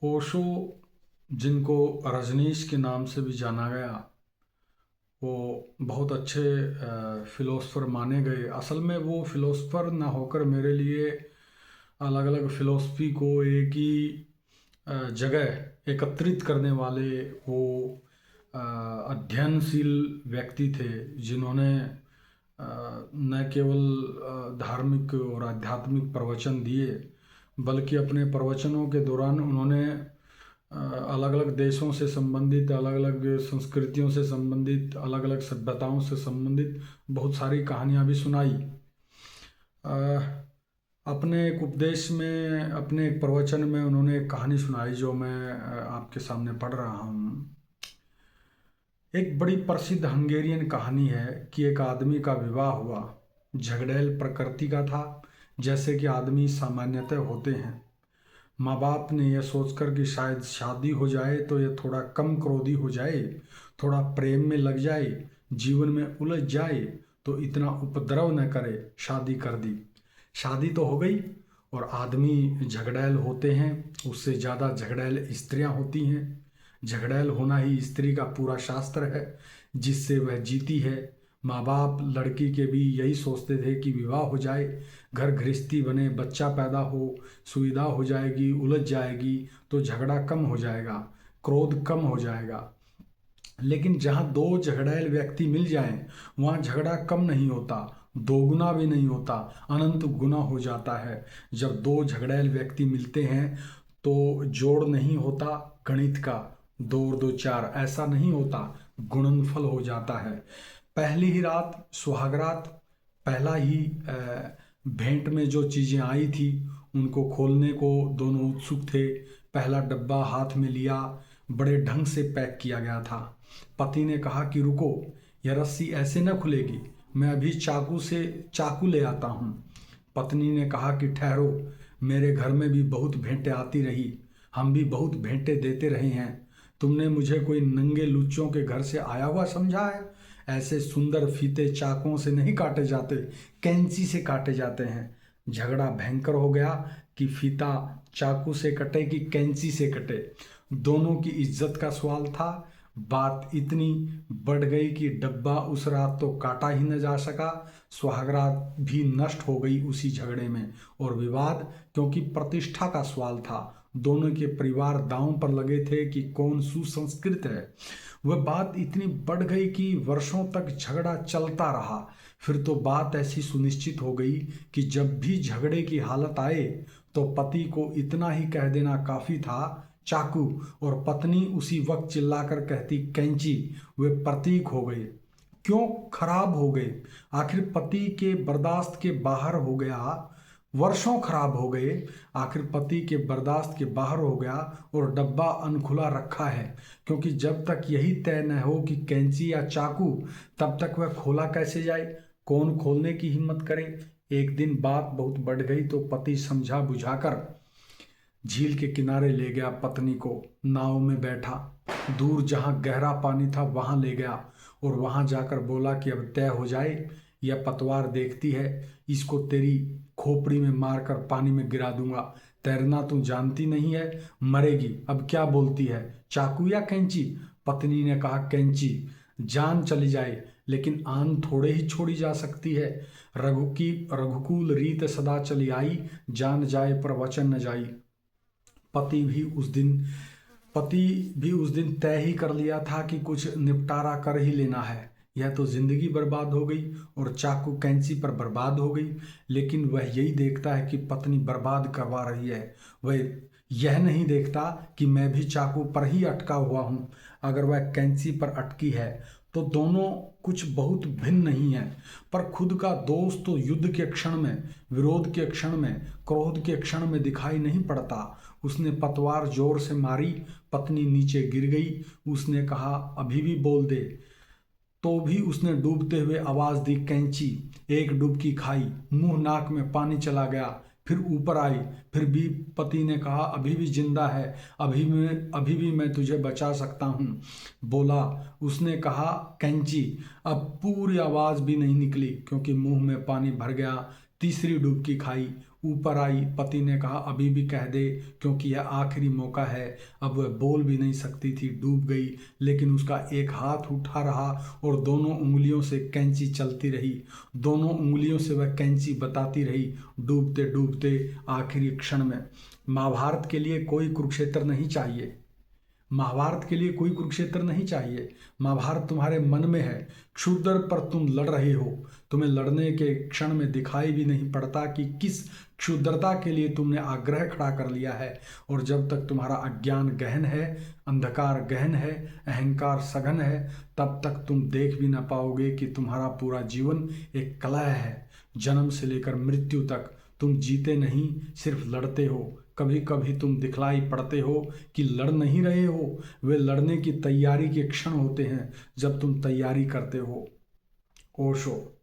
ओशो, जिनको रजनीश के नाम से भी जाना गया, वो बहुत अच्छे फ़िलोसफ़र माने गए। असल में वो फ़िलोसफ़र ना होकर मेरे लिए अलग अलग फ़िलोसफ़ी को एक ही जगह एकत्रित करने वाले वो अध्ययनशील व्यक्ति थे, जिन्होंने न केवल धार्मिक और आध्यात्मिक प्रवचन दिए, बल्कि अपने प्रवचनों के दौरान उन्होंने अलग अलग देशों से संबंधित, अलग अलग संस्कृतियों से संबंधित, अलग अलग सभ्यताओं से संबंधित बहुत सारी कहानियाँ भी सुनाई। अ, अपने एक उपदेश में, अपने एक प्रवचन में उन्होंने एक कहानी सुनाई जो मैं आपके सामने पढ़ रहा हूँ। एक बड़ी प्रसिद्ध हंगेरियन कहानी है कि एक आदमी का विवाह हुआ। झगड़ैल प्रकृति का था, जैसे कि आदमी सामान्यतः होते हैं। माँ बाप ने यह सोचकर कि शायद शादी हो जाए तो यह थोड़ा कम क्रोधी हो जाए, थोड़ा प्रेम में लग जाए, जीवन में उलझ जाए, तो इतना उपद्रव न करे, शादी कर दी। शादी तो हो गई, और आदमी झगड़ैल होते हैं, उससे ज़्यादा झगड़ैल स्त्रियां होती हैं। झगड़ैल होना ही स्त्री का पूरा शास्त्र है, जिससे वह जीती है। माँ बाप लड़की के भी यही सोचते थे कि विवाह हो जाए, घर गृहस्थी बने, बच्चा पैदा हो, सुविधा हो जाएगी, उलझ जाएगी, तो झगड़ा कम हो जाएगा, क्रोध कम हो जाएगा। लेकिन जहाँ दो झगड़ैल व्यक्ति मिल जाएं, वहाँ झगड़ा कम नहीं होता, दोगुना भी नहीं होता, अनंत गुना हो जाता है। जब दो झगड़ैल व्यक्ति मिलते हैं तो जोड़ नहीं होता गणित का, दो और दो चार, ऐसा नहीं होता, गुणनफल हो जाता है। पहली ही रात, सुहागरात, पहला ही भेंट में जो चीज़ें आई थी उनको खोलने को दोनों उत्सुक थे। पहला डब्बा हाथ में लिया, बड़े ढंग से पैक किया गया था। पति ने कहा कि रुको, यह रस्सी ऐसे न खुलेगी, मैं अभी चाकू ले आता हूँ। पत्नी ने कहा कि ठहरो, मेरे घर में भी बहुत भेंटें आती रही, हम भी बहुत भेंटें देते रहे हैं। तुमने मुझे कोई नंगे लुच्चों के घर से आया हुआ समझा है? ऐसे सुंदर फीते चाकुओं से नहीं काटे जाते, कैंची से काटे जाते हैं। झगड़ा भयंकर हो गया कि फीता चाकू से कटे कि कैंची से कटे, दोनों की इज्जत का सवाल था। बात इतनी बढ़ गई कि डब्बा उस रात तो काटा ही न जा सका, सुहागरात भी नष्ट हो गई उसी झगड़े में। और विवाद, क्योंकि प्रतिष्ठा का सवाल था, दोनों के परिवार दांव पर लगे थे कि कौन सुसंस्कृत है। वह बात इतनी बढ़ गई कि वर्षों तक झगड़ा चलता रहा। फिर तो बात ऐसी सुनिश्चित हो गई कि जब भी झगड़े की हालत आए तो पति को इतना ही कह देना काफी था, चाकू, और पत्नी उसी वक्त चिल्लाकर कहती कैंची। वे प्रतीक हो गए। क्यों खराब हो गए? आखिर पति के बर्दाश्त के बाहर हो गया। वर्षों खराब हो गए, आखिर पति के बर्दाश्त के बाहर हो गया, और डब्बा अनखुला रखा है, क्योंकि जब तक यही तय न हो कि कैंची या चाकू, तब तक वह खोला कैसे जाए, कौन खोलने की हिम्मत करे। एक दिन बात बहुत बढ़ गई तो पति समझा बुझाकर झील के किनारे ले गया पत्नी को, नाव में बैठा, दूर जहाँ गहरा पानी था वहां ले गया, और वहां जाकर बोला कि अब तय हो जाए, यह पतवार देखती है, इसको तेरी खोपड़ी में मारकर पानी में गिरा दूंगा। तैरना तू जानती नहीं है, मरेगी। अब क्या बोलती है, चाकू या कैंची? पत्नी ने कहा कैंची। जान चली जाए, लेकिन आन थोड़े ही छोड़ी जा सकती है। रघुकुल रीत सदा चली आई, जान जाए पर वचन न जाई। पति भी उस दिन पति भी उस दिन तय ही कर लिया था कि कुछ निपटारा कर ही लेना है। यह तो जिंदगी बर्बाद हो गई, और चाकू कैंची पर बर्बाद हो गई। लेकिन वह यही देखता है कि पत्नी बर्बाद करवा रही है, वह यह नहीं देखता कि मैं भी चाकू पर ही अटका हुआ हूँ। अगर वह कैंची पर अटकी है तो दोनों कुछ बहुत भिन्न नहीं है, पर खुद का दोष तो युद्ध के क्षण में, विरोध के क्षण में, क्रोध के क्षण में दिखाई नहीं पड़ता। उसने पतवार जोर से मारी, पत्नी नीचे गिर गई। उसने कहा अभी भी बोल दे, तो भी उसने डूबते हुए आवाज दी कैंची। एक डुबकी खाई, मुंह नाक में पानी चला गया, फिर ऊपर आई। फिर भी पति ने कहा अभी भी जिंदा है, अभी भी मैं तुझे बचा सकता हूँ। बोला, उसने कहा कैंची। अब पूरी आवाज भी नहीं निकली, क्योंकि मुंह में पानी भर गया। तीसरी डुबकी खाई, ऊपर आई। पति ने कहा, अभी भी कह दे, क्योंकि यह आखिरी मौका है। अब वह बोल भी नहीं सकती थी, डूब गई। लेकिन उसका एक हाथ उठा रहा और दोनों उंगलियों से कैंची चलती रही। दोनों उंगलियों से वह कैंची बताती रही, डूबते डूबते आखिरी क्षण में। महाभारत के लिए कोई कुरुक्षेत्र नहीं चाहिए। महाभारत के लिए कोई कुरुक्षेत्र नहीं चाहिए। महाभारत तुम्हारे मन में है। क्षुद्र पर तुम लड़ रहे हो। तुम्हें लड़ने के क्षण में दिखाई भी नहीं पड़ता कि किस क्षुद्रता के लिए तुमने आग्रह खड़ा कर लिया है। और जब तक तुम्हारा अज्ञान गहन है, अंधकार गहन है, अहंकार सघन है, तब तक तुम देख भी ना पाओगे कि तुम्हारा पूरा जीवन एक कलह है। जन्म से लेकर मृत्यु तक तुम जीते नहीं, सिर्फ लड़ते हो। कभी कभी तुम दिखलाई पड़ते हो कि लड़ नहीं रहे हो। वे लड़ने की तैयारी के क्षण होते हैं जब तुम तैयारी करते हो। ओशो।